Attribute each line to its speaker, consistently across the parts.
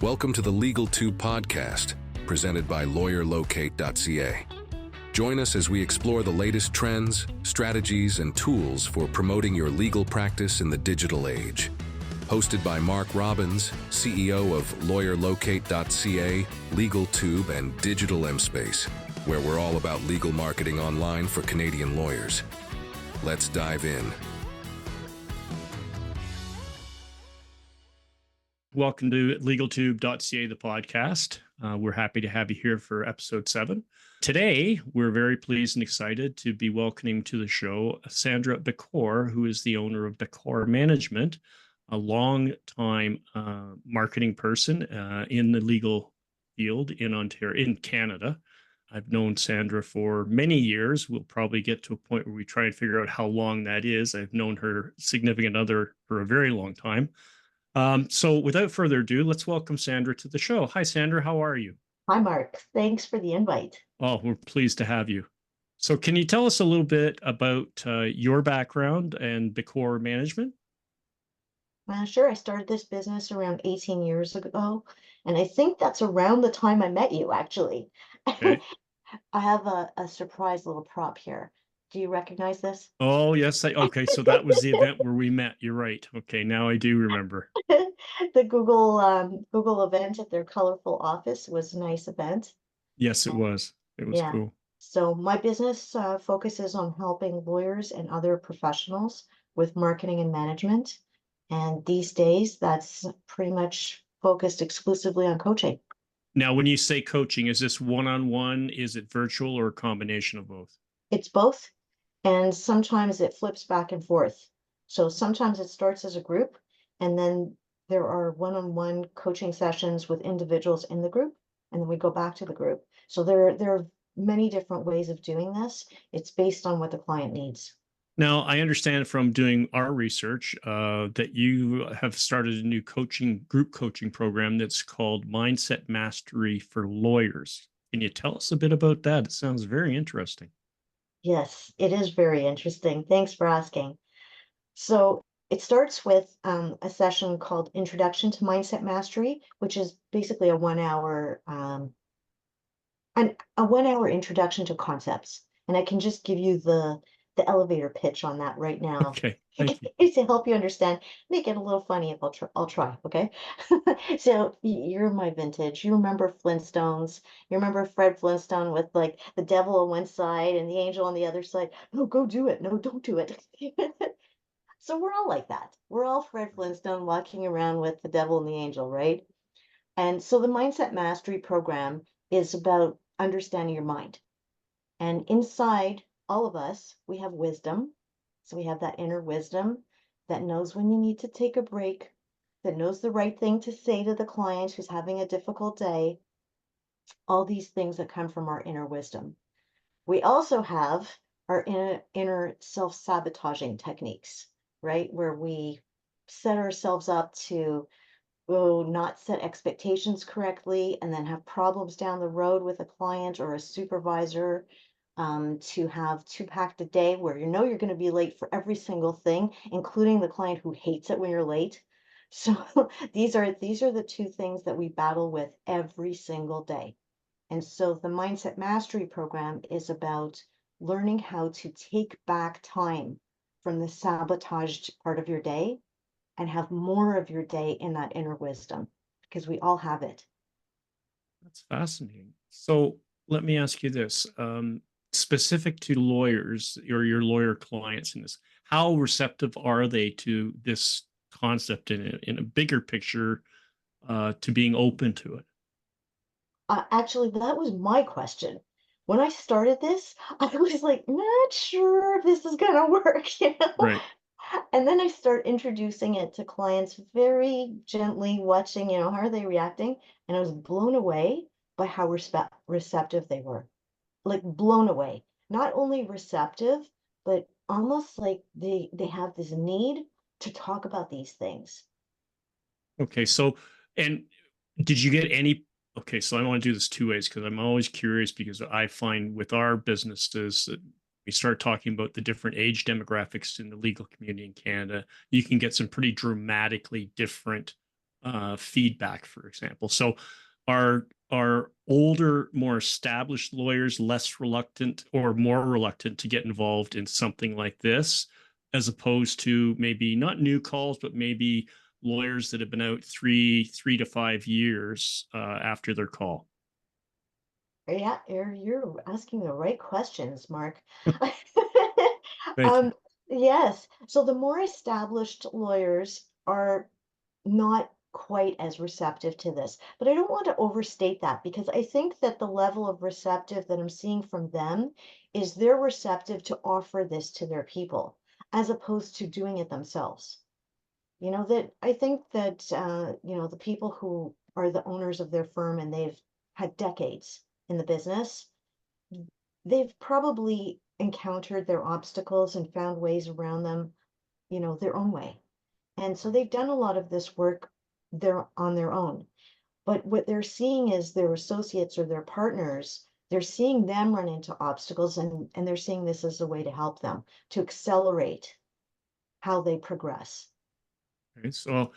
Speaker 1: Welcome to the LegalTube podcast, presented by LawyerLocate.ca. Join us as we explore the latest trends, strategies, and tools for promoting your legal practice in the digital age. Hosted by Mark Robbins, CEO of LawyerLocate.ca, LegalTube, and Digital MSpace, where we're all about legal marketing online for Canadian lawyers. Let's dive in.
Speaker 2: Welcome to LegalTube.ca, the podcast. We're happy to have you here for episode 7. Today, we're very pleased and excited to be welcoming to the show Sandra Bekhor, who is the owner of Bekhor Management, a long-time marketing person in the legal field in Ontario, in Canada. I've known Sandra for many years. We'll probably get to a point where we try and figure out how long that is. I've known her significant other for a very long time. So without further ado, let's welcome Sandra to the show. Hi, Sandra. How are you?
Speaker 3: Hi, Mark. Thanks for the invite.
Speaker 2: Oh, we're pleased to have you. So can you tell us a little bit about your background and Bekhor Management?
Speaker 3: Sure. I started this business around 18 years ago, and I think that's around the time I met you, actually.
Speaker 2: Okay.
Speaker 3: I have a surprise little prop here. Do you recognize this?
Speaker 2: Oh, yes. Okay, so that was the event where we met. You're right. Okay, now I do remember.
Speaker 3: The Google event at their colorful office was a nice event.
Speaker 2: Yes, it was. It was
Speaker 3: Yeah.
Speaker 2: cool.
Speaker 3: So my business focuses on helping lawyers and other professionals with marketing and management. And these days, that's pretty much focused exclusively on coaching.
Speaker 2: Now, when you say coaching, is this one-on-one? Is it virtual or a combination of both?
Speaker 3: It's both. And sometimes it flips back and forth. So sometimes it starts as a group, and then there are one-on-one coaching sessions with individuals in the group, and then we go back to the group. So there are many different ways of doing this. It's based on what the client needs.
Speaker 2: Now, I understand from doing our research that you have started a new group coaching program that's called Mindset Mastery for Lawyers. Can you tell us a bit about that? It sounds very interesting.
Speaker 3: Yes, it is very interesting. Thanks for asking. So it starts with a session called Introduction to Mindset Mastery, which is basically a 1 hour a 1 hour introduction to concepts. And I can just give you the elevator pitch on that right now.
Speaker 2: Okay, thank you.
Speaker 3: To help you understand, make it a little funny if I'll try, okay? So you're my vintage. You remember Flintstones. You remember Fred Flintstone with like the devil on one side and the angel on the other side. No, go do it. No, don't do it. So we're all like that. We're all Fred Flintstone walking around with the devil and the angel, right? And so the Mindset Mastery program is about understanding your mind. And inside all of us, we have wisdom. So we have that inner wisdom that knows when you need to take a break, that knows the right thing to say to the client who's having a difficult day, all these things that come from our inner wisdom. We also have our inner self-sabotaging techniques, right? Where we set ourselves up to not set expectations correctly and then have problems down the road with a client or a supervisor, to have too packed a day where you know you're going to be late for every single thing, including the client who hates it when you're late. So these are the two things that we battle with every single day. And so the Mindset Mastery program is about learning how to take back time from the sabotaged part of your day and have more of your day in that inner wisdom, because we all have it.
Speaker 2: That's fascinating. So let me ask you this, specific to lawyers or your lawyer clients in this, how receptive are they to this concept in a bigger picture, to being open to it?
Speaker 3: Actually, that was my question. When I started this, I was like, not sure if this is going to work,
Speaker 2: Right.
Speaker 3: And then I start introducing it to clients very gently, watching, how are they reacting? And I was blown away by how receptive they were. Like blown away. Not only receptive, but almost like they have this need to talk about these things.
Speaker 2: Okay. So, and did you get any? Okay, so I want to do this two ways because I'm always curious, because I find with our businesses that we start talking about the different age demographics in the legal community in Canada, you can get some pretty dramatically different feedback, for example. So are older, more established lawyers less reluctant or more reluctant to get involved in something like this, as opposed to maybe not new calls, but maybe lawyers that have been out three to 5 years after their call?
Speaker 3: Yeah, you're asking the right questions, Mark.
Speaker 2: Thank you.
Speaker 3: Um, yes. So the more established lawyers are not quite as receptive to this, but I don't want to overstate that because I think that the level of receptive that I'm seeing from them is they're receptive to offer this to their people as opposed to doing it themselves. That I think that, the people who are the owners of their firm and they've had decades in the business, they've probably encountered their obstacles and found ways around them, their own way. And so they've done a lot of this work on their own. But what they're seeing is their associates or their partners, they're seeing them run into obstacles and they're seeing this as a way to help them to accelerate how they progress.
Speaker 2: Okay, so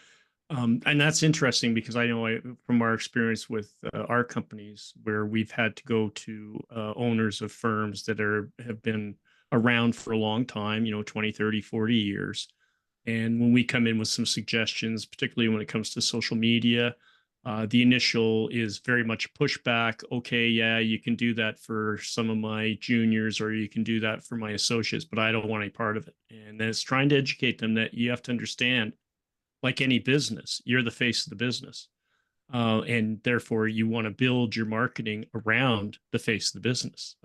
Speaker 2: and that's interesting because I know from our experience with our companies where we've had to go to owners of firms that have been around for a long time, 20, 30, 40 years. And when we come in with some suggestions, particularly when it comes to social media, the initial is very much pushback. Okay, yeah, you can do that for some of my juniors, or you can do that for my associates, but I don't want any part of it. And then it's trying to educate them that you have to understand, like any business, you're the face of the business. And therefore, you want to build your marketing around the face of the business.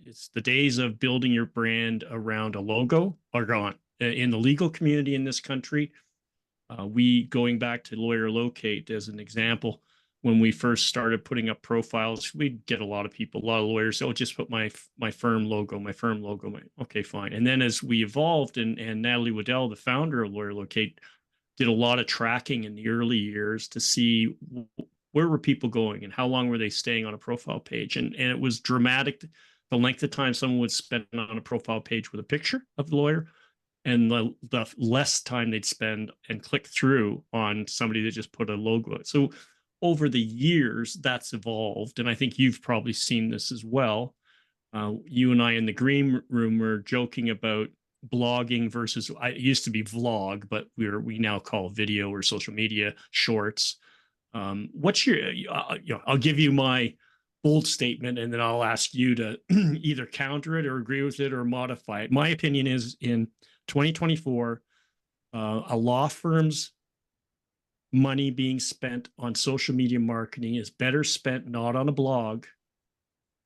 Speaker 2: It's the days of building your brand around a logo are gone. In the legal community in this country, we, going back to Lawyer Locate as an example, when we first started putting up profiles, we'd get a lot of lawyers, oh, just put my firm logo, okay, fine. And then as we evolved, and Natalie Waddell, the founder of Lawyer Locate, did a lot of tracking in the early years to see where were people going and how long were they staying on a profile page. And it was dramatic, the length of time someone would spend on a profile page with a picture of the lawyer, and the less time they'd spend and click through on somebody that just put a logo. So over the years, that's evolved. And I think you've probably seen this as well. You and I in the green room were joking about blogging versus, I used to be vlog, but we now call video or social media shorts. What's your, I'll give you my bold statement and then I'll ask you to either counter it or agree with it or modify it. My opinion is in 2024, a law firm's money being spent on social media marketing is better spent not on a blog,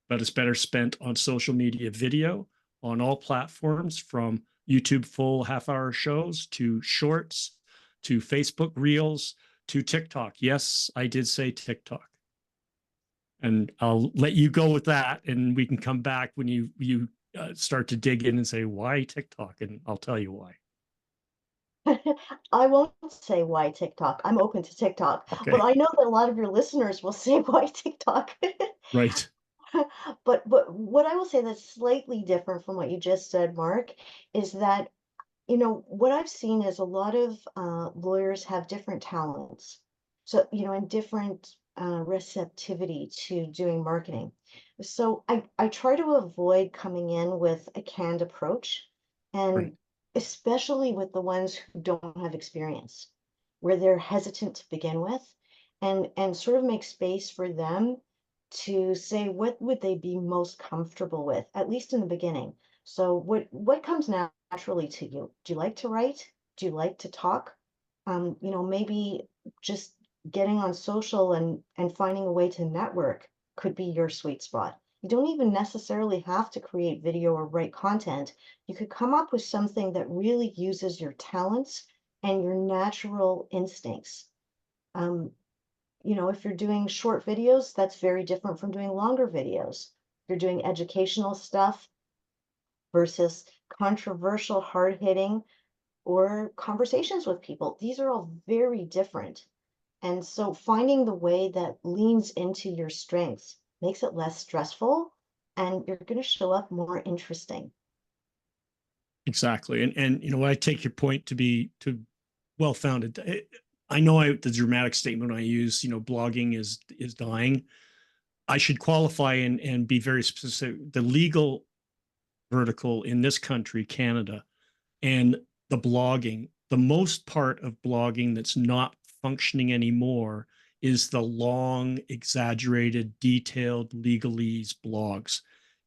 Speaker 2: but it's better spent on social media video on all platforms, from YouTube full half-hour shows to shorts to Facebook Reels to TikTok. Yes, I did say TikTok. And I'll let you go with that, and we can come back when you start to dig in and say, why TikTok? And I'll tell you why.
Speaker 3: I won't say why TikTok. I'm open to TikTok,
Speaker 2: Okay.
Speaker 3: but I know that a lot of your listeners will say why TikTok.
Speaker 2: Right.
Speaker 3: But what I will say that's slightly different from what you just said, Mark, is that, what I've seen is a lot of lawyers have different talents. So, and different receptivity to doing marketing. So I try to avoid coming in with a canned approach,
Speaker 2: Right.
Speaker 3: and especially with the ones who don't have experience, where they're hesitant to begin with, and sort of make space for them to say what would they be most comfortable with, at least in the beginning. So what comes naturally to you? Do you like to write? Do you like to talk? Maybe just getting on social and finding a way to network could be your sweet spot. You don't even necessarily have to create video or write content. You could come up with something that really uses your talents and your natural instincts. Um, if you're doing short videos, that's very different from doing longer videos. If you're doing educational stuff versus controversial, hard-hitting, or conversations with people, these are all very different. And so finding the way that leans into your strengths makes it less stressful, and you're going to show up more interesting.
Speaker 2: Exactly. And I take your point to be well founded. I know the dramatic statement I use, blogging is dying. I should qualify and be very specific. The legal vertical in this country, Canada, and the blogging, the most part of blogging that's not functioning anymore is the long, exaggerated, detailed legalese blogs.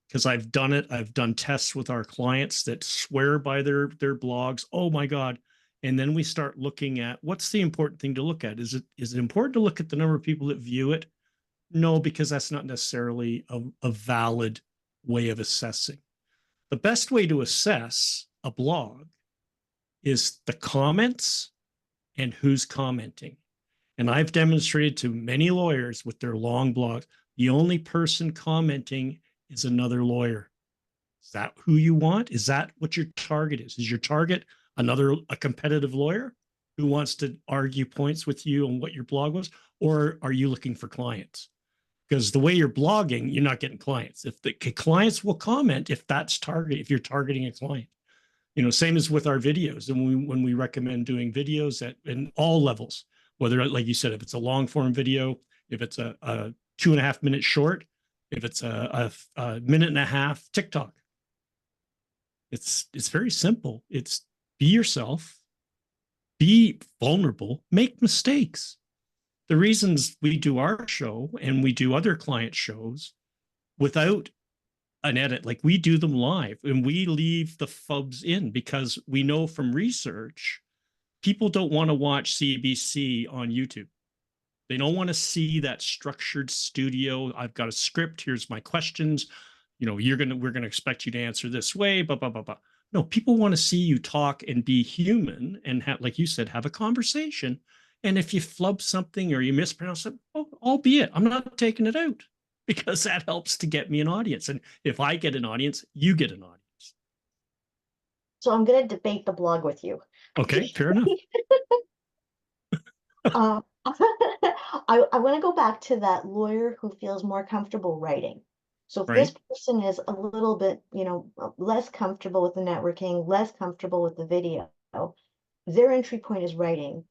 Speaker 2: Because I've done it. I've done tests with our clients that swear by their blogs. Oh my God. And then we start looking at what's the important thing to look at? Is it important to look at the number of people that view it? No, because that's not necessarily a valid way of assessing. The best way to assess a blog is the comments and who's commenting. And I've demonstrated to many lawyers with their long blogs, the only person commenting is another lawyer. Is that who you want? Is that what your target is? Is your target a competitive lawyer who wants to argue points with you on what your blog was? Or are you looking for clients? Because the way you're blogging, you're not getting clients. If the clients will comment, if you're targeting a client. Same as with our videos. And when we recommend doing videos in all levels, whether, like you said, if it's a long form video, if it's a 2.5 minute short, if it's a minute and a half TikTok, it's very simple. It's be yourself, be vulnerable, make mistakes. The reasons we do our show and we do other client shows without an edit, like we do them live and we leave the fubs in because we know from research, people don't want to watch CBC on YouTube. They don't want to see that structured studio. I've got a script. Here's my questions. We're going to expect you to answer this way, blah, blah, blah, blah. No, people want to see you talk and be human and like you said, have a conversation. And if you flub something or you mispronounce it, albeit I'm not taking it out because that helps to get me an audience. And if I get an audience, you get an audience.
Speaker 3: So I'm going to debate the blog with you.
Speaker 2: Okay, fair enough.
Speaker 3: I want to go back to that lawyer who feels more comfortable writing. So if
Speaker 2: Right.
Speaker 3: this person is a little bit, less comfortable with the networking, less comfortable with the video, their entry point is writing.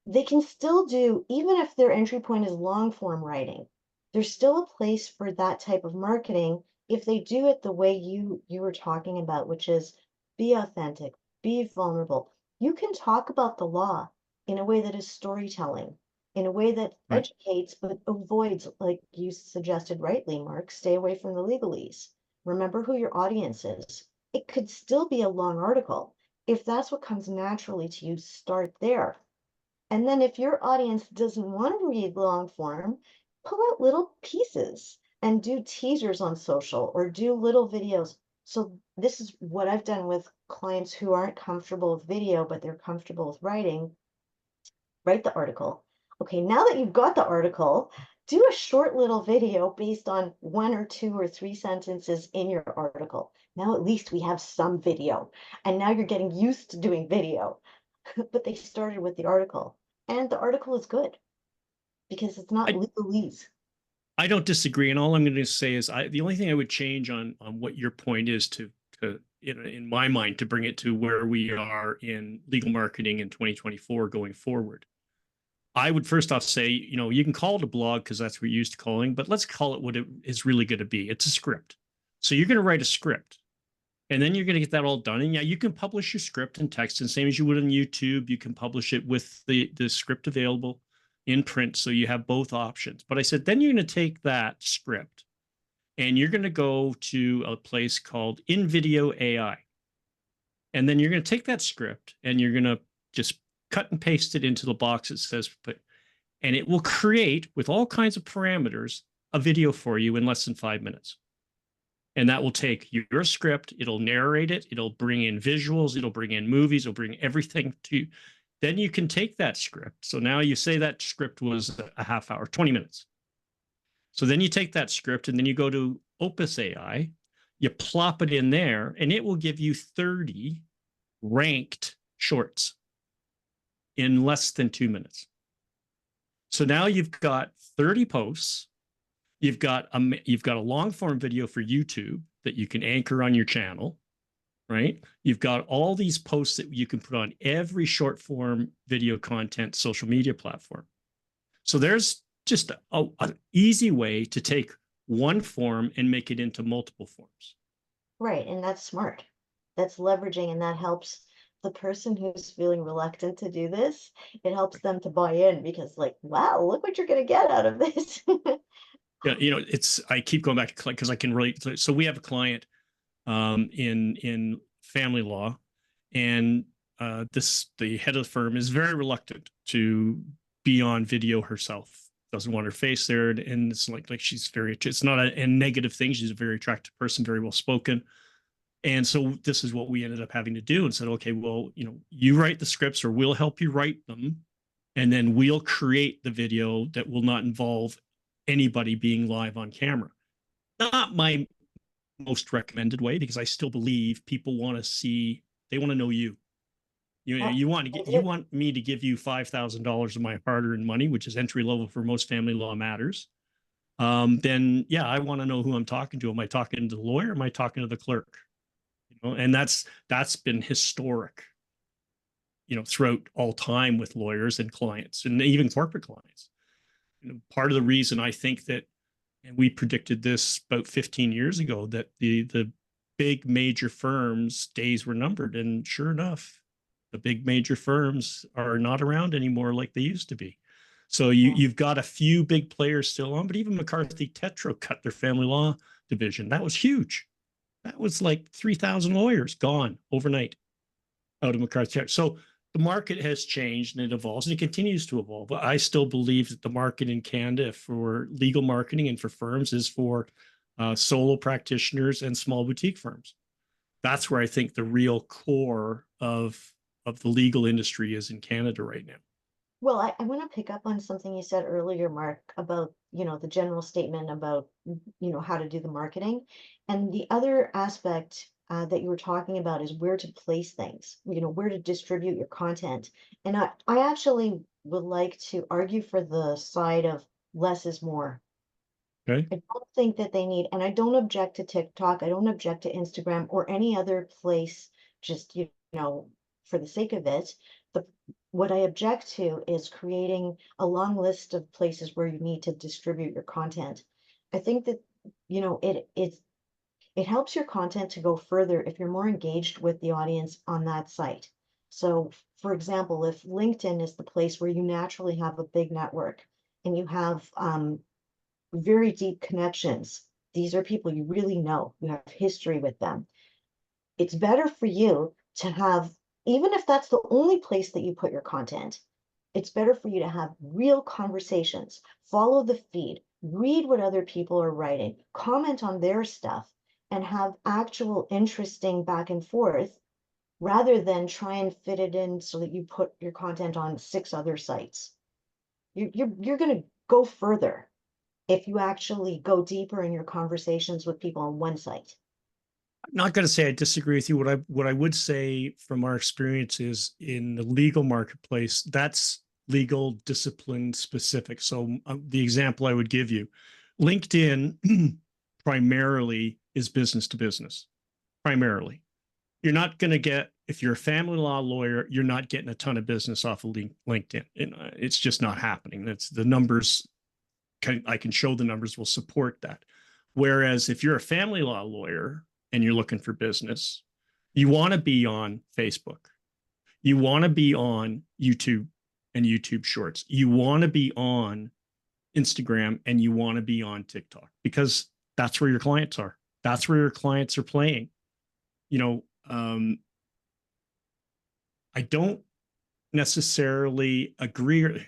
Speaker 3: They can still do, even if their entry point is long form writing, there's still a place for that type of marketing if they do it the way you were talking about, which is be authentic, be vulnerable. You can talk about the law in a way that is storytelling, in a way that
Speaker 2: Right.
Speaker 3: educates but avoids, like you suggested rightly, Mark, stay away from the legalese. Remember who your audience is. It could still be a long article. If that's what comes naturally to you, start there. And then if your audience doesn't want to read long form, pull out little pieces and do teasers on social or do little videos. So this is what I've done with clients who aren't comfortable with video, but they're comfortable with writing. Write the article. Okay, now that you've got the article, do a short little video based on 1 or 2 or 3 sentences in your article. Now at least we have some video. And now you're getting used to doing video. But they started with the article. And the article is good because it's not legalese.
Speaker 2: I don't disagree. And all I'm going to say is the only thing I would change on what your point is to in my mind, to bring it to where we are in legal marketing in 2024 going forward. I would first off say, you can call it a blog because that's what you're used to calling, but let's call it what it is really going to be. It's a script. So you're going to write a script and then you're going to get that all done. And yeah, you can publish your script in text, and same as you would on YouTube, you can publish it with the script available in print. So you have both options. But I said, then you're going to take that script and you're going to go to a place called InVideo AI. And then you're going to take that script and you're going to just cut and paste it into the box it says, and it will create with all kinds of parameters a video for you in less than 5 minutes. And that will take your script, it'll narrate it, it'll bring in visuals, it'll bring in movies, it'll bring everything to you. Then you can take that script. So now you say that script was a half hour, 20 minutes. So then you take that script and then you go to Opus AI, you plop it in there, and it will give you 30 ranked shorts in less than 2 minutes. So now you've got 30 posts. You've got a long form video for YouTube that you can anchor on your channel. right? You've got all these posts that you can put on every short form video content social media platform. So there's just an easy way to take one form and make it into multiple forms.
Speaker 3: Right, and that's smart. That's leveraging, and that helps the person who's feeling reluctant to do this. It helps them to buy in because, like, wow, look what you're going to get out of this.
Speaker 2: Yeah, I keep going back to because I can relate. So we have a client in family law, and the head of the firm is very reluctant to be on video herself. Doesn't want her face there, and it's like she's very. It's not a negative thing. She's a very attractive person, very well spoken. And so this is what we ended up having to do, and said, okay, well, you write the scripts, or we'll help you write them, and then we'll create the video that will not involve anybody being live on camera. Not my most recommended way, because I still believe people want to see, they want to know you. You want me to give you $5,000 of my hard-earned money, which is entry level for most family law matters. Then yeah, I want to know who I'm talking to. Am I talking to the lawyer? Am I talking to the clerk? And that's been historic, throughout all time with lawyers and clients, and even corporate clients. Part of the reason I think that, and we predicted this about 15 years ago, that the big major firms' days were numbered. And sure enough, the big major firms are not around anymore like they used to be. So you've got a few big players still on, but even McCarthy Tetro cut their family law division. That was huge. That was like 3,000 lawyers gone overnight out of McCarthy Tetro. So the market has changed, and it evolves, and it continues to evolve. I still believe that the market in Canada for legal marketing and for firms is for solo practitioners and small boutique firms. That's where I think the real core of the legal industry is in Canada right now.
Speaker 3: Well, I want to pick up on something you said earlier, Mark, about, the general statement about, how to do the marketing. And the other aspect that you were talking about is where to place things, where to distribute your content. And I actually would like to argue for the side of less is more.
Speaker 2: Okay.
Speaker 3: I don't think that they need, and I don't object to TikTok, I don't object to Instagram or any other place, just, for the sake of it. The What I object to is creating a long list of places where you need to distribute your content. I think that, it helps your content to go further if you're more engaged with the audience on that site. So, for example, if LinkedIn is the place where you naturally have a big network and you have very deep connections, these are people you really know, you have history with them. It's better for you to have, even if that's the only place that you put your content, it's better for you to have real conversations, follow the feed, read what other people are writing, comment on their stuff, and have actual interesting back and forth rather than try and fit it in so that you put your content on 6 other sites. You're going to go further if you actually go deeper in your conversations with people on one site.
Speaker 2: I'm not going to say I disagree with you. What I would say from our experiences in the legal marketplace, that's legal discipline specific. So the example I would give you, LinkedIn primarily is business to business. Primarily, you're not going to get, if you're a family law lawyer, you're not getting a ton of business off of LinkedIn. It's just not happening. That's the numbers. I can show the numbers will support that. Whereas if you're a family law lawyer and you're looking for business, you want to be on Facebook. You want to be on YouTube and YouTube Shorts. You want to be on Instagram, and you want to be on TikTok, because that's where your clients are. That's where your clients are playing. I don't necessarily agree.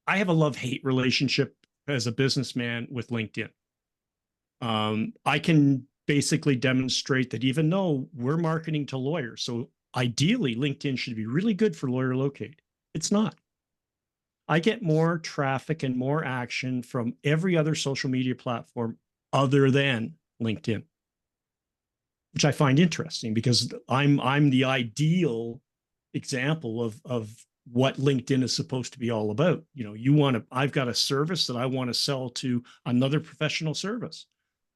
Speaker 2: I have a love-hate relationship as a businessman with LinkedIn. I can basically demonstrate that even though we're marketing to lawyers, so ideally LinkedIn should be really good for Lawyer Locate. It's not. I get more traffic and more action from every other social media platform other than LinkedIn, which I find interesting, because I'm the ideal example of what LinkedIn is supposed to be all about. I've got a service that I want to sell to another professional service.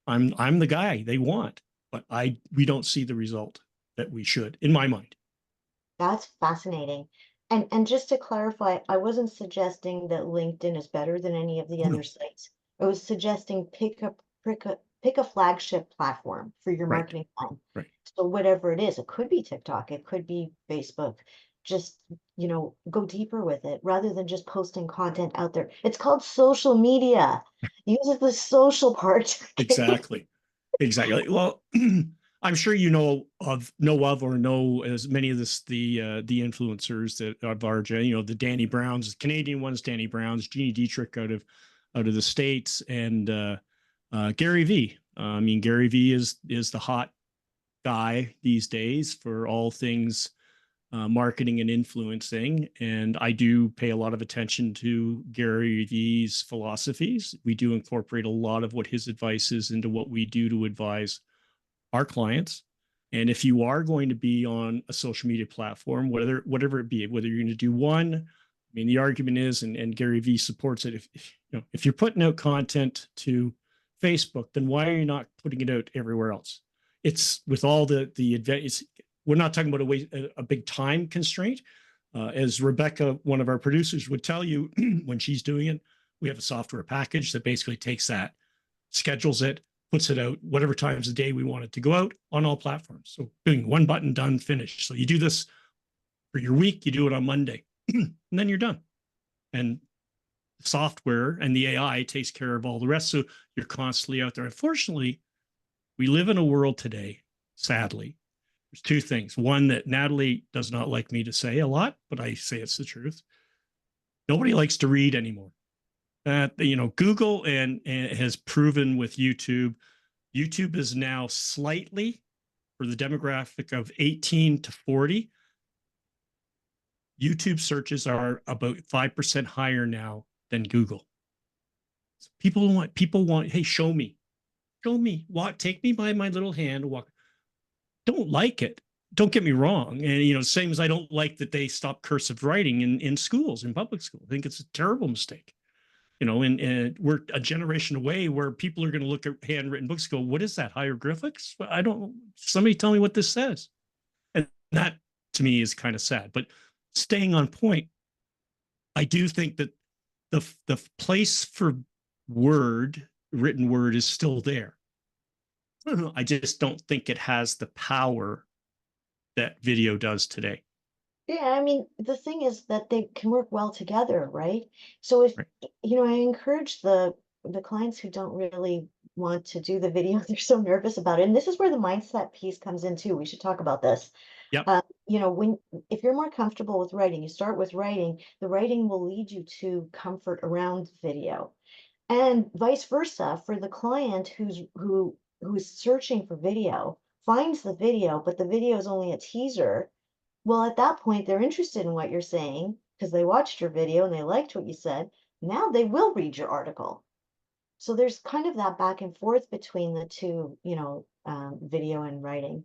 Speaker 2: I'm the guy they want, but we don't see the result. that we should, in my mind.
Speaker 3: That's fascinating. And just to clarify, I wasn't suggesting that LinkedIn is better than any of the
Speaker 2: Oh,
Speaker 3: other
Speaker 2: no.
Speaker 3: sites. I was suggesting pick a flagship platform for your
Speaker 2: Right.
Speaker 3: marketing plan.
Speaker 2: Right.
Speaker 3: So whatever it is, it could be TikTok, it could be Facebook. Just, go deeper with it rather than just posting content out there. It's called social media. Use the social part.
Speaker 2: Exactly. Exactly. Well, I'm sure you know of or know as many of the influencers that of our the Danny Browns, Canadian ones, Danny Browns, Jeannie Dietrich out of the States, and Gary V. I mean, Gary V is the hot guy these days for all things marketing and influencing. And I do pay a lot of attention to Gary Vee's philosophies. We do incorporate a lot of what his advice is into what we do to advise our clients. And if you are going to be on a social media platform, whatever it be, whether you're going to do one, I mean, the argument is, and Gary Vee supports it. If you're putting out content to Facebook, then why are you not putting it out everywhere else? It's with all the advantage. We're not talking about a big time constraint. As Rebecca, one of our producers, would tell you, when she's doing it, we have a software package that basically takes that, schedules it, puts it out whatever times of day we want it to go out on all platforms. So doing one button, done, finished. So you do this for your week, you do it on Monday, and then you're done. And the software and the AI takes care of all the rest. So you're constantly out there. Unfortunately, we live in a world today, sadly. There's two things. One that Natalie does not like me to say a lot, but I say it's the truth. Nobody likes to read anymore. Google and has proven with YouTube. YouTube is now slightly, for the demographic of 18 to 40, YouTube searches are about 5% higher now than Google. So people want, hey, show me, walk, take me by my little hand, walk. Don't like it. Don't get me wrong. And, same as I don't like that they stop cursive writing in schools, in public school. I think it's a terrible mistake. And we're a generation away where people are going to look at handwritten books and go, what is that, hieroglyphics? Somebody tell me what this says. And that to me is kind of sad. But staying on point, I do think that the place for written word is still there. I just don't think it has the power that video does today.
Speaker 3: Yeah, I mean, the thing is that they can work well together, right? So if,
Speaker 2: Right.
Speaker 3: I encourage the clients who don't really want to do the video, they're so nervous about it. And this is where the mindset piece comes in too. We should talk about this.
Speaker 2: Yep.
Speaker 3: When if you're more comfortable with writing, you start with writing, the writing will lead you to comfort around video. And vice versa for the client who's searching for video, finds the video, but the video is only a teaser. Well, at that point, they're interested in what you're saying because they watched your video and they liked what you said. Now they will read your article. So there's kind of that back and forth between the two, video and writing.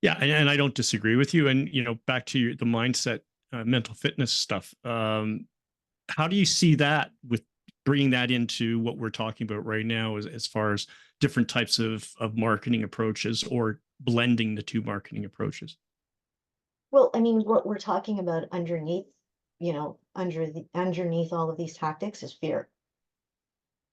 Speaker 2: Yeah, and I don't disagree with you. And back to the mindset, mental fitness stuff. How do you see that with bringing that into what we're talking about right now, as far as different types of marketing approaches or blending the two marketing approaches?
Speaker 3: Well, I mean, what we're talking about underneath all of these tactics is fear,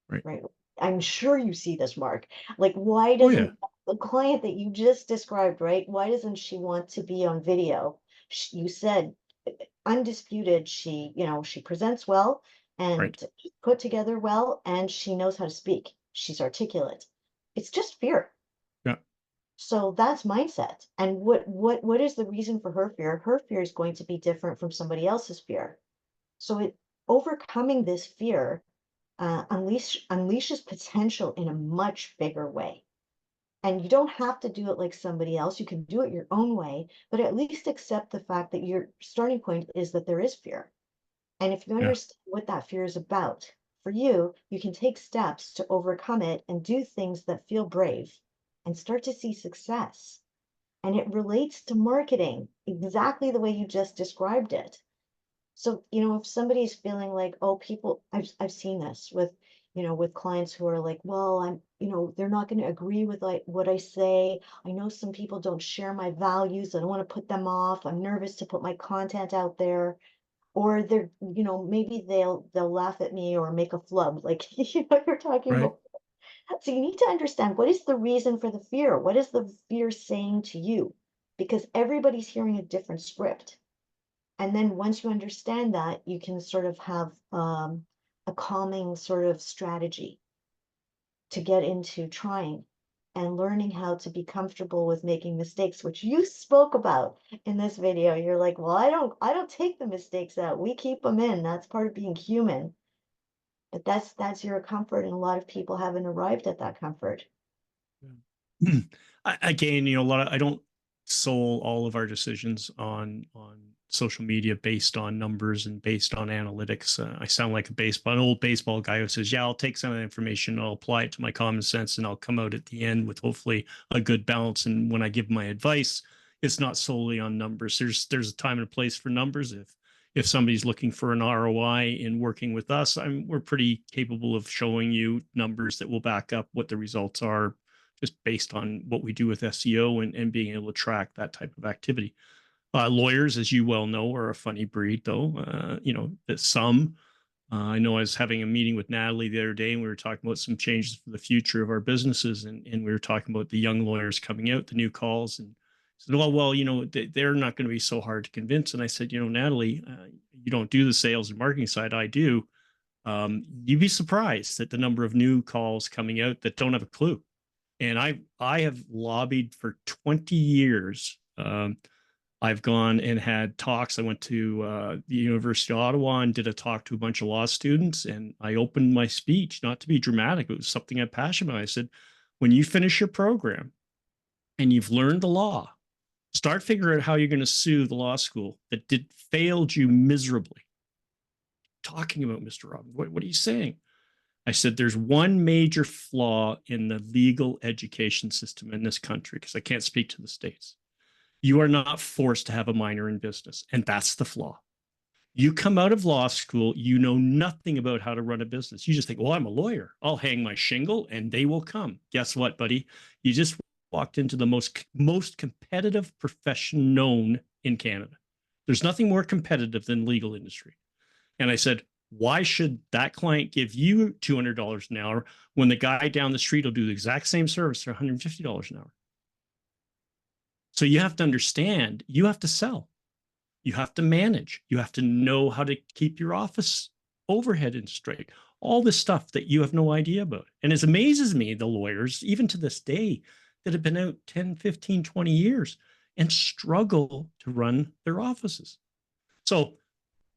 Speaker 2: Right.
Speaker 3: right? I'm sure you see this, Mark. Like, why
Speaker 2: Oh yeah.
Speaker 3: doesn't the client that you just described, right? Why doesn't she want to be on video? You said undisputed, she presents well and
Speaker 2: Right.
Speaker 3: put together well, and she knows how to speak. She's articulate. It's just fear.
Speaker 2: Yeah.
Speaker 3: So that's mindset. And what is the reason for her fear? Her fear is going to be different from somebody else's fear. So overcoming this fear unleashes potential in a much bigger way. And you don't have to do it like somebody else. You can do it your own way, but at least accept the fact that your starting point is that there is fear. And if you
Speaker 2: Yeah.
Speaker 3: understand what that fear is about, for you, you can take steps to overcome it and do things that feel brave and start to see success. And it relates to marketing exactly the way you just described it. So, if somebody's feeling like, oh, I've seen this with, with clients who are like, well, they're not going to agree with like what I say. I know some people don't share my values. I don't want to put them off. I'm nervous to put my content out there. Or they're, maybe they'll laugh at me or make a flub, like you're talking
Speaker 2: Right.
Speaker 3: about. So you need to understand, what is the reason for the fear? What is the fear saying to you? Because everybody's hearing a different script. And then once you understand that, you can sort of have a calming sort of strategy to get into trying and learning how to be comfortable with making mistakes, which you spoke about in this video. You're like, well, I don't take the mistakes out. We keep them in. That's part of being human. But that's your comfort, and a lot of people haven't arrived at that comfort.
Speaker 2: Again, I don't soul all of our decisions on social media based on numbers and based on analytics. I sound like an old baseball guy who says, "Yeah, I'll take some of the information, I'll apply it to my common sense, and I'll come out at the end with hopefully a good balance." And when I give my advice, it's not solely on numbers. There's a time and a place for numbers. If somebody's looking for an ROI in working with us, we're pretty capable of showing you numbers that will back up what the results are, just based on what we do with SEO and being able to track that type of activity. Lawyers, as you well know, are a funny breed, though. That some. I know I was having a meeting with Natalie the other day, and we were talking about some changes for the future of our businesses, and we were talking about the young lawyers coming out, the new calls, and said, well, they're not going to be so hard to convince. And I said, Natalie, you don't do the sales and marketing side, I do. You'd be surprised at the number of new calls coming out that don't have a clue. And I have lobbied for 20 years. I've gone and had talks. I went to the University of Ottawa and did a talk to a bunch of law students. And I opened my speech, not to be dramatic, it was something I'm passionate about. I said, when you finish your program and you've learned the law, start figuring out how you're going to sue the law school that failed you miserably. Talking about, Mr. Robbins, what are you saying? I said, there's one major flaw in the legal education system in this country, because I can't speak to the States. You are not forced to have a minor in business, and that's the flaw. You come out of law school, you know nothing about how to run a business. You just think, well, I'm a lawyer. I'll hang my shingle and they will come. Guess what, buddy? You just walked into the most competitive profession known in Canada. There's nothing more competitive than legal industry. And I said, why should that client give you $200 an hour when the guy down the street will do the exact same service for $150 an hour? So you have to understand, you have to sell, you have to manage, you have to know how to keep your office overhead in straight, all this stuff that you have no idea about. And it amazes me, the lawyers, even to this day, that have been out 10, 15, 20 years and struggle to run their offices. So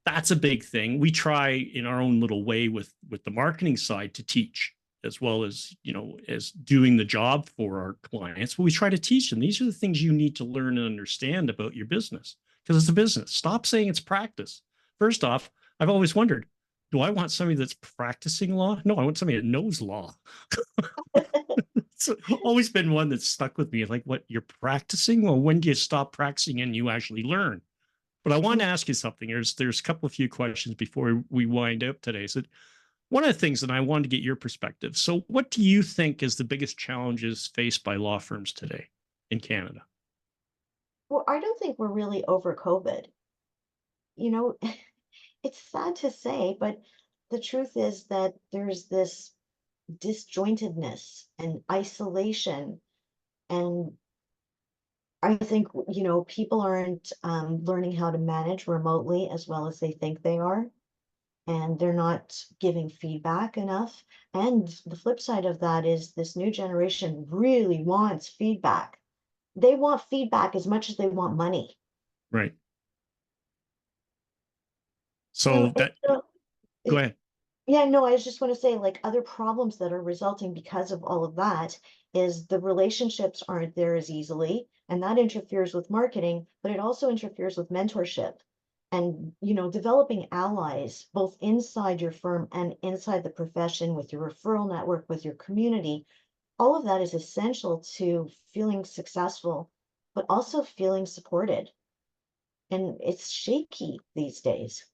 Speaker 2: that's a big thing. We try in our own little way with the marketing side to teach, as well as as doing the job for our clients. But we try to teach them, these are the things you need to learn and understand about your business, because it's a business. Stop saying it's practice. First off, I've always wondered, do I want somebody that's practicing law? No, I want somebody that knows law. It's always been one that's stuck with me. Like, what, you're practicing? Well, when do you stop practicing and you actually learn? But I want to ask you something. There's a couple of few questions before we wind up today. So one of the things that I wanted to get your perspective. So what do you think is the biggest challenges faced by law firms today in Canada?
Speaker 3: Well, I don't think we're really over COVID. You know, it's sad to say, but the truth is that there's this disjointedness and isolation. And I think, people aren't learning how to manage remotely as well as they think they are. And they're not giving feedback enough. And the flip side of that is this new generation really wants feedback. They want feedback as much as they want money.
Speaker 2: Right.
Speaker 3: And,
Speaker 2: So that, go ahead.
Speaker 3: yeah, no, I just want to say, like, other problems that are resulting because of all of that is the relationships aren't there as easily, and that interferes with marketing, but it also interferes with mentorship and, developing allies both inside your firm and inside the profession with your referral network, with your community. All of that is essential to feeling successful, but also feeling supported. And it's shaky these days.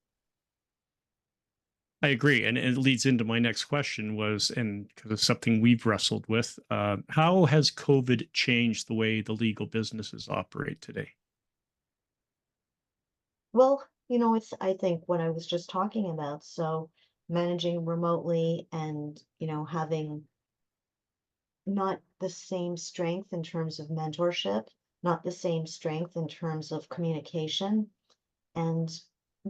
Speaker 2: I agree, and it leads into my next question was, and because it's something we've wrestled with, how has COVID changed the way the legal businesses operate today?
Speaker 3: Well, it's, I think, what I was just talking about. So managing remotely and, having not the same strength in terms of mentorship, not the same strength in terms of communication, and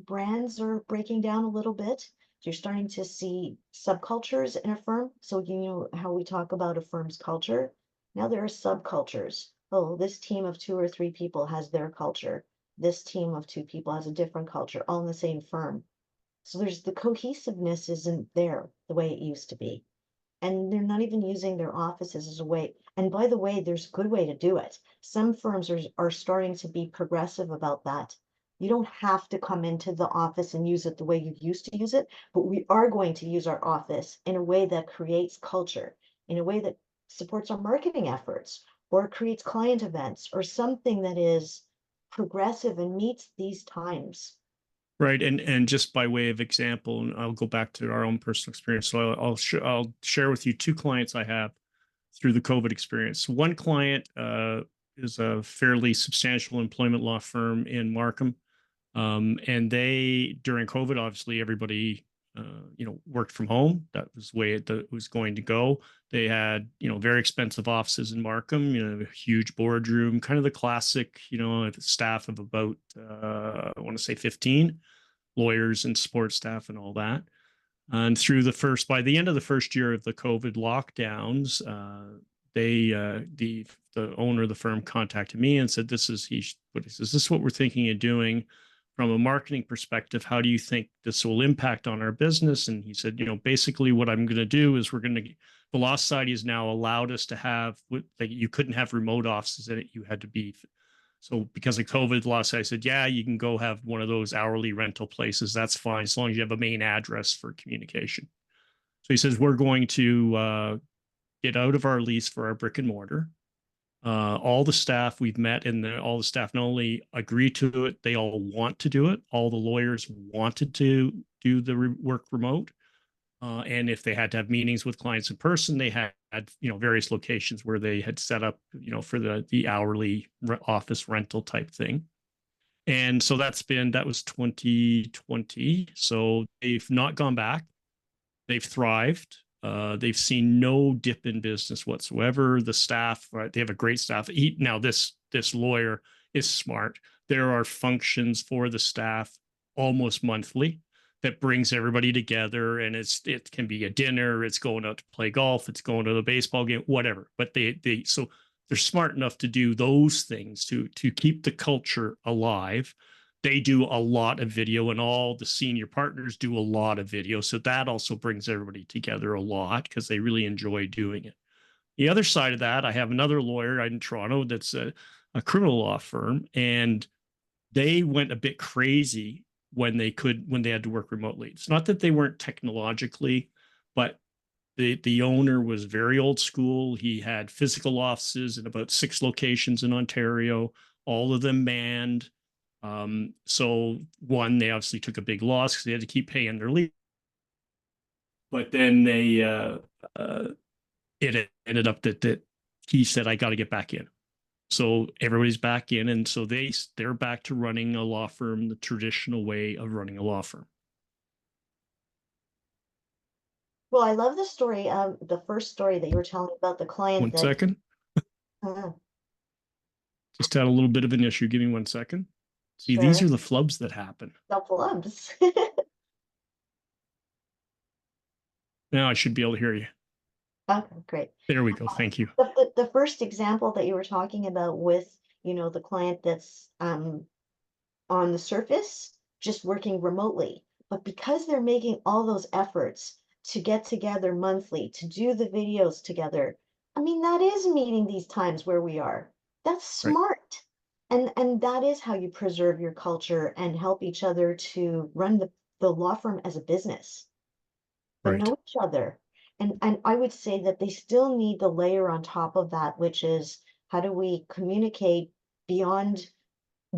Speaker 3: brands are breaking down a little bit. You're starting to see subcultures in a firm. So you know how we talk about a firm's culture. Now there are subcultures. Oh, this team of two or three people has their culture. This team of two people has a different culture, all in the same firm. So there's the cohesiveness isn't there the way it used to be. And they're not even using their offices as a way. And by the way, there's a good way to do it. Some firms are starting to be progressive about that. You don't have to come into the office and use it the way you used to use it, but we are going to use our office in a way that creates culture, in a way that supports our marketing efforts, or creates client events, or something that is progressive and meets these times.
Speaker 2: Right, and just by way of example, and I'll go back to our own personal experience. So I'll share with you two clients I have through the COVID experience. One client is a fairly substantial employment law firm in Markham, and they during COVID, obviously everybody worked from home. That was the way it was going to go. They had very expensive offices in Markham, a huge boardroom, kind of the classic staff of about I want to say 15 lawyers and support staff and all that. And by the end of the first year of the COVID lockdowns, the owner of the firm contacted me and said, "This is what we're thinking of doing from a marketing perspective. How do you think this will impact on our business?" And he said, basically what I'm going to do is the Law Society has now allowed us to have, like, you couldn't have remote offices in it. You had to be. So because of COVID, the Law Society said, yeah, you can go have one of those hourly rental places. That's fine, as long as you have a main address for communication. So he says, we're going to get out of our lease for our brick and mortar. All the staff we've met, and all the staff not only agree to it, they all want to do it. All the lawyers wanted to do the work remote. And if they had to have meetings with clients in person, they had various locations where they had set up for the hourly office rental type thing. And so that was 2020. So they've not gone back. They've thrived. They've seen no dip in business whatsoever. The staff, right, they have a great staff. Now this lawyer is smart. There are functions for the staff almost monthly that brings everybody together, and it can be a dinner, it's going out to play golf, it's going to the baseball game, whatever. But so they're smart enough to do those things to keep the culture alive. They do a lot of video, and all the senior partners do a lot of video. So that also brings everybody together a lot because they really enjoy doing it. The other side of that, I have another lawyer in Toronto that's a criminal law firm, and they went a bit crazy when they had to work remotely. It's not that they weren't technologically, but the owner was very old school. He had physical offices in about 6 locations in Ontario, all of them manned. So one, they obviously took a big loss because they had to keep paying their lease. But then it ended up that he said, "I got to get back in." So everybody's back in, and so they're back to running a law firm the traditional way of running a law firm.
Speaker 3: Well, I love the story, the first story that you were telling about the client
Speaker 2: One
Speaker 3: that
Speaker 2: second. Just had a little bit of an issue. Give me 1 second. See, these
Speaker 3: sure,
Speaker 2: are the flubs that happen.
Speaker 3: the flubs.
Speaker 2: Now I should be able to hear you.
Speaker 3: Okay, great.
Speaker 2: There we go. Thank you.
Speaker 3: The first example that you were talking about with, the client that's on the surface, just working remotely. But because they're making all those efforts to get together monthly, to do the videos together, I mean, that is meeting these times where we are. That's
Speaker 2: Right.
Speaker 3: smart. And that is how you preserve your culture and help each other to run the law firm as a business, but
Speaker 2: Right.
Speaker 3: know each other. And I would say that they still need the layer on top of that, which is how do we communicate beyond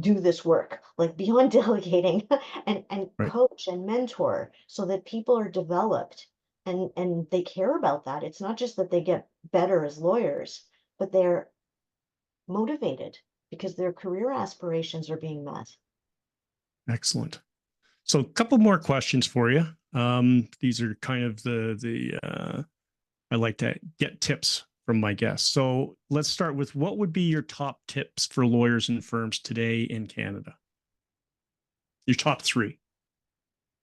Speaker 3: do this work, like beyond delegating and
Speaker 2: Right.
Speaker 3: coach and mentor so that people are developed and they care about that. It's not just that they get better as lawyers, but they're motivated because their career aspirations are being met.
Speaker 2: Excellent. So a couple more questions for you. These are kind of I like to get tips from my guests. So let's start with, what would be your top tips for lawyers and firms today in Canada? Your top three.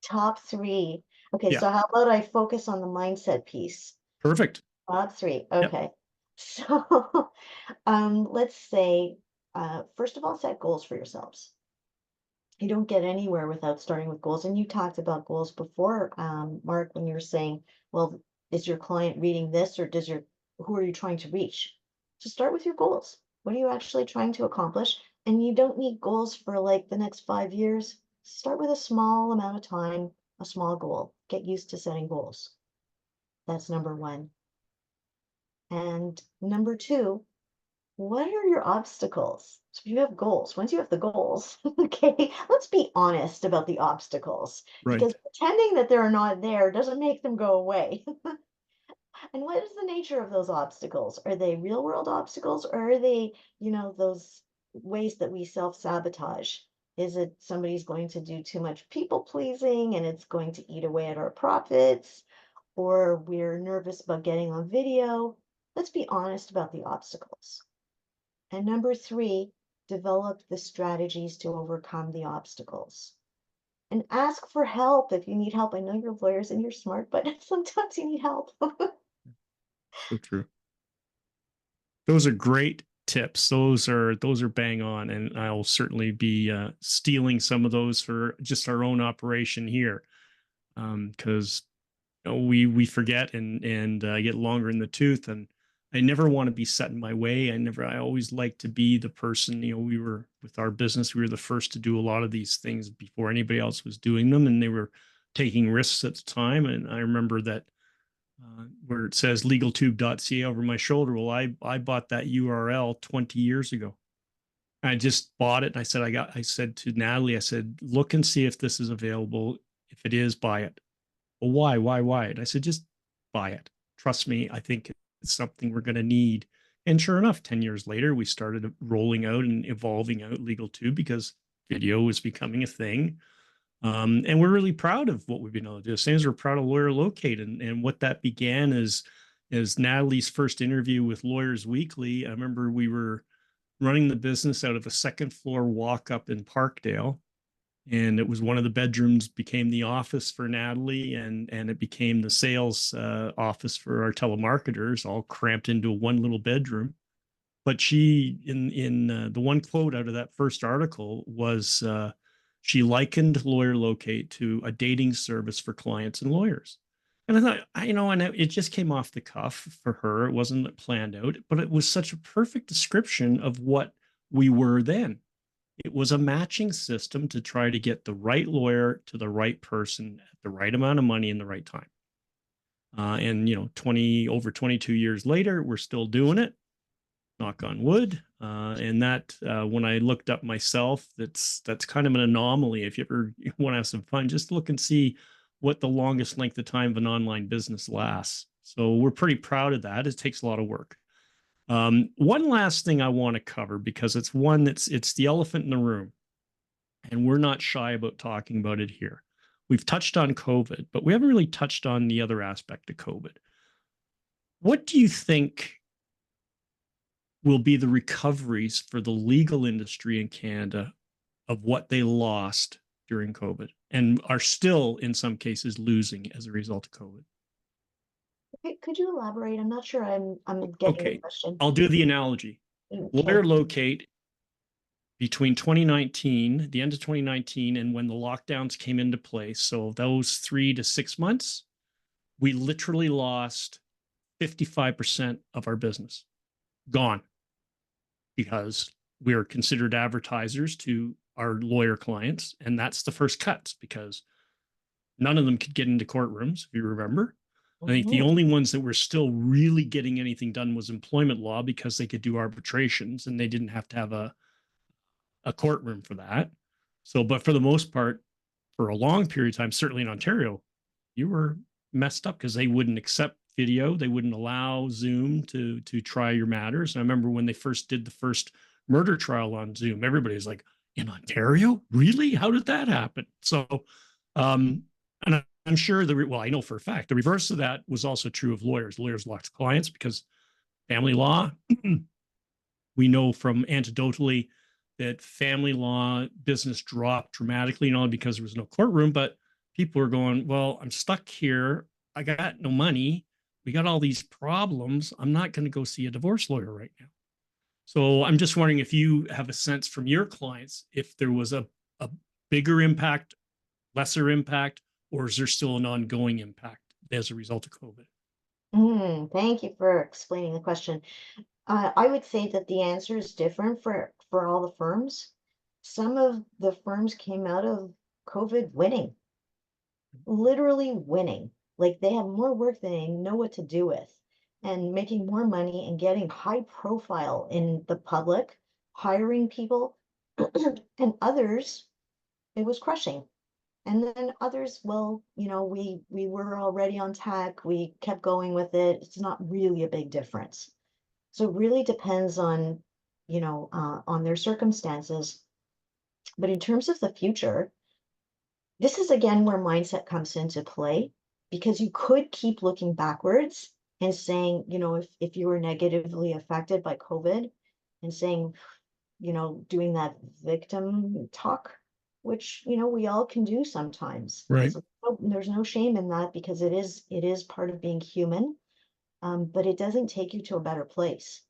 Speaker 3: Top three. Okay,
Speaker 2: Yeah.
Speaker 3: so how about I focus on the mindset piece?
Speaker 2: Perfect.
Speaker 3: Top three.
Speaker 2: Yep.
Speaker 3: Okay. So let's say, first of all, set goals for yourselves. You don't get anywhere without starting with goals. And you talked about goals before, Mark, when you were saying, well, is your client reading this or who are you trying to reach? So start with your goals. What are you actually trying to accomplish? And you don't need goals for like the next 5 years. Start with a small amount of time, a small goal. Get used to setting goals. That's number one. And number two, what are your obstacles? So if you have goals, once you have the goals, okay, let's be honest about the obstacles because
Speaker 2: Right.
Speaker 3: pretending that they're not there doesn't make them go away. And what is the nature of those obstacles? Are they real world obstacles or are they, those ways that we self-sabotage? Is it somebody's going to do too much people pleasing and it's going to eat away at our profits? Or we're nervous about getting on video? Let's be honest about the obstacles. And number three, develop the strategies to overcome the obstacles. And ask for help if you need help. I know you're lawyers and you're smart, but sometimes you need help.
Speaker 2: So true. Those are great tips. Those are bang on, and I'll certainly be stealing some of those for just our own operation here, because we forget and get longer in the tooth, and I never want to be set in my way. I always like to be the person. We were with our business, we were the first to do a lot of these things before anybody else was doing them, and they were taking risks at the time. And I remember that where it says LegalTube.ca over my shoulder. Well, I bought that URL 20 years ago. I just bought it. And I said to Natalie, I said, look and see if this is available. If it is, buy it. Well, why? And I said, just buy it. Trust me. I think it's something we're going to need. And sure enough, 10 years later, we started rolling out and evolving out LegalTube because video was becoming a thing. And we're really proud of what we've been able to do. Same as we're proud of Lawyer Locate, and what that began is Natalie's first interview with Lawyers Weekly. I remember we were running the business out of a second floor walk up in Parkdale, and it was one of the bedrooms became the office for Natalie, and it became the sales office for our telemarketers, all cramped into one little bedroom. But she, in the one quote out of that first article was, she likened Lawyer Locate to a dating service for clients and lawyers. And I thought, and it just came off the cuff for her. It wasn't planned out, but it was such a perfect description of what we were then. It was a matching system to try to get the right lawyer to the right person at the right amount of money in the right time. And over 22 years later, we're still doing it. Knock on wood. And that when I looked up myself, that's kind of an anomaly. If you ever want to have some fun, just look and see what the longest length of time of an online business lasts. So we're pretty proud of that. It takes a lot of work. One last thing I want to cover, because it's the elephant in the room, and we're not shy about talking about it here. We've touched on COVID, but we haven't really touched on the other aspect of COVID. What do you think will be the recoveries for the legal industry in Canada of what they lost during COVID and are still, in some cases, losing as a result of COVID?
Speaker 3: Could you elaborate? I'm not sure I'm getting the
Speaker 2: Okay,
Speaker 3: question.
Speaker 2: I'll do the analogy.
Speaker 3: Okay.
Speaker 2: Lawyer Locate, between 2019, the end of 2019, and when the lockdowns came into place, so those 3 to 6 months, we literally lost 55% of our business. Gone. Because we are considered advertisers to our lawyer clients, and that's the first cuts because none of them could get into courtrooms, if you remember. I think the only ones that were still really getting anything done was employment law, because they could do arbitrations and they didn't have to have a a courtroom for that. So, but for the most part, for a long period of time, certainly in Ontario, you were messed up because they wouldn't accept video. They wouldn't allow Zoom to try your matters. And I remember when they first did the first murder trial on Zoom, everybody was like, in Ontario? Really? How did that happen? So, and I'm sure well, I know for a fact the reverse of that was also true of lawyers. Lawyers lost clients because family law. We know from anecdotally that family law business dropped dramatically, not only because there was no courtroom, but people were going, well, I'm stuck here. I got no money. We got all these problems. I'm not going to go see a divorce lawyer right now. So I'm just wondering if you have a sense from your clients, if there was a bigger impact, lesser impact, or is there still an ongoing impact as a result of COVID?
Speaker 3: Thank you for explaining the question. I would say that the answer is different for all the firms. Some of the firms came out of COVID winning, literally winning. Like they have more work than they know what to do with, and making more money and getting high profile in the public, hiring people, and others, it was crushing. And then others, well, we were already on tech, we kept going with it. It's not really a big difference. So it really depends on their circumstances. But in terms of the future, this is again where mindset comes into play, because you could keep looking backwards and saying, if you were negatively affected by COVID, and saying, doing that victim talk, which, we all can do sometimes.
Speaker 2: Right.
Speaker 3: So there's no shame in that, because it is part of being human. But it doesn't take you to a better place.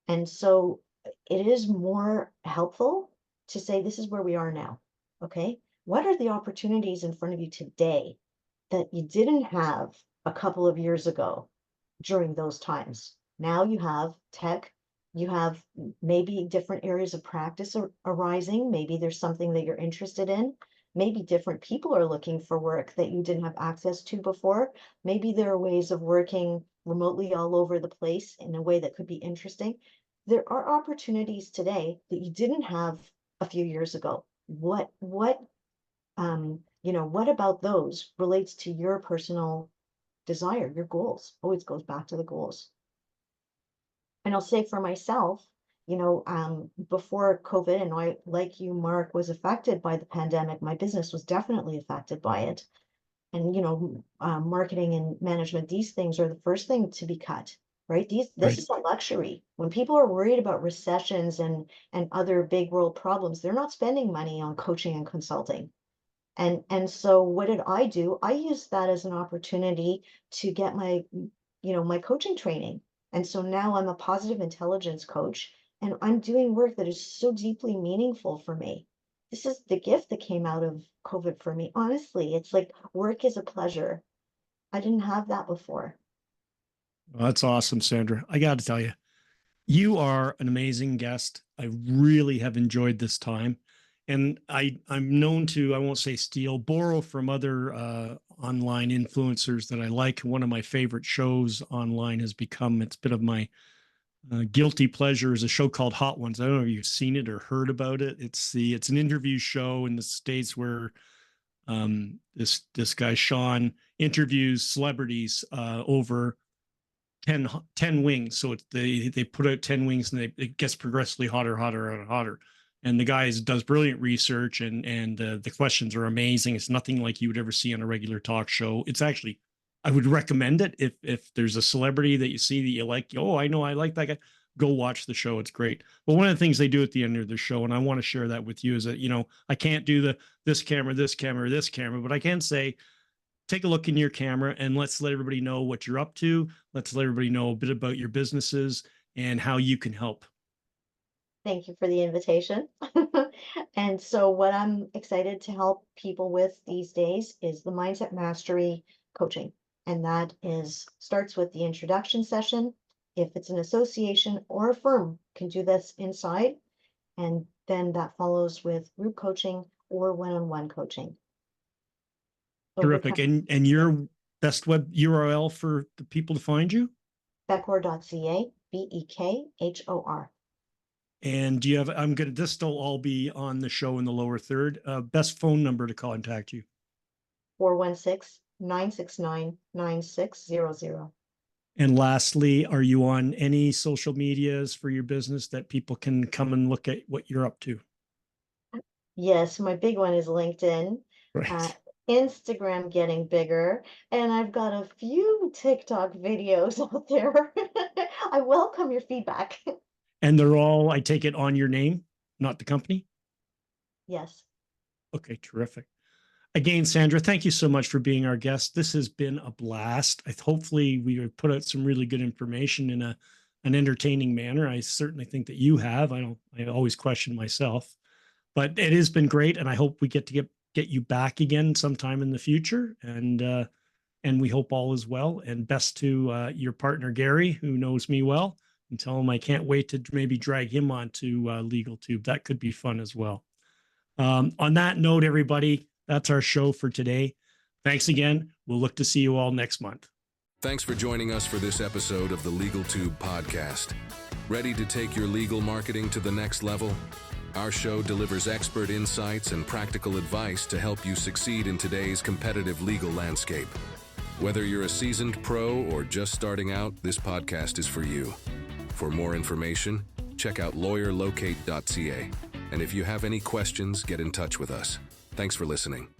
Speaker 3: And so it is more helpful to say, this is where we are now. Okay. What are the opportunities in front of you today that you didn't have a couple of years ago during those times? Now you have tech, you have maybe different areas of practice arising. Maybe there's something that you're interested in. Maybe different people are looking for work that you didn't have access to before. Maybe there are ways of working remotely all over the place in a way that could be interesting. There are opportunities today that you didn't have a few years ago. What about those relates to your personal desire, your goals? Always goes back to the goals. And I'll say for myself, before COVID, and I, like you, Mark, was affected by the pandemic, my business was definitely affected by it. And, marketing and management, these things are the first thing to be cut, right? This is a luxury. When people are worried about recessions and other big world problems, they're not spending money on coaching and consulting. And so what did I do? I used that as an opportunity to get my coaching training. And so now I'm a positive intelligence coach, and I'm doing work that is so deeply meaningful for me. This is the gift that came out of COVID for me. Honestly, it's like work is a pleasure. I didn't have that before.
Speaker 2: Well, that's awesome, Sandra. I got to tell you, you are an amazing guest. I really have enjoyed this time. And I'm known to, I won't say steal, borrow from other online influencers that I like. One of my favorite shows online has become, it's a bit of my guilty pleasure, is a show called Hot Ones. I don't know if you've seen it or heard about it. It's an interview show in the States where this guy, Sean, interviews celebrities over 10 wings. So they put out 10 wings, and it gets progressively hotter, hotter, and hotter. And the guy does brilliant research, and the questions are amazing. It's nothing like you would ever see on a regular talk show. It's actually, I would recommend it if there's a celebrity that you see that you like. Oh, I know I like that guy. Go watch the show. It's great. But one of the things they do at the end of the show, and I want to share that with you, is that I can't do this camera, this camera, this camera, but I can say, take a look in your camera and let's let everybody know what you're up to. Let's let everybody know a bit about your businesses and how you can help.
Speaker 3: Thank you for the invitation. And so what I'm excited to help people with these days is the mindset mastery coaching. And that starts with the introduction session. If it's an association or a firm, can do this inside. And then that follows with group coaching or one-on-one coaching.
Speaker 2: Terrific. And your best web URL for the people to find you?
Speaker 3: Bekhor.ca, Bekhor.
Speaker 2: And do you have, this will all be on the show in the lower third. Best phone number to contact you.
Speaker 3: 416-969-9600.
Speaker 2: And lastly, are you on any social medias for your business that people can come and look at what you're up to?
Speaker 3: Yes, my big one is LinkedIn.
Speaker 2: Right.
Speaker 3: Instagram getting bigger, and I've got a few TikTok videos out there. I welcome your feedback.
Speaker 2: And they're all, I take it, on your name, not the company?
Speaker 3: Yes.
Speaker 2: Okay, terrific. Again, Sandra, thank you so much for being our guest. This has been a blast. Hopefully we have put out some really good information in an entertaining manner. I certainly think that you have. I always question myself, but it has been great. And I hope we get you back again sometime in the future. And we hope all is well. And best to your partner, Gary, who knows me well, and tell him I can't wait to maybe drag him onto LegalTube. That could be fun as well. On that note, everybody, that's our show for today. Thanks again. We'll look to see you all next month.
Speaker 1: Thanks for joining us for this episode of the LegalTube podcast. Ready to take your legal marketing to the next level? Our show delivers expert insights and practical advice to help you succeed in today's competitive legal landscape. Whether you're a seasoned pro or just starting out, this podcast is for you. For more information, check out LawyerLocate.ca. And if you have any questions, get in touch with us. Thanks for listening.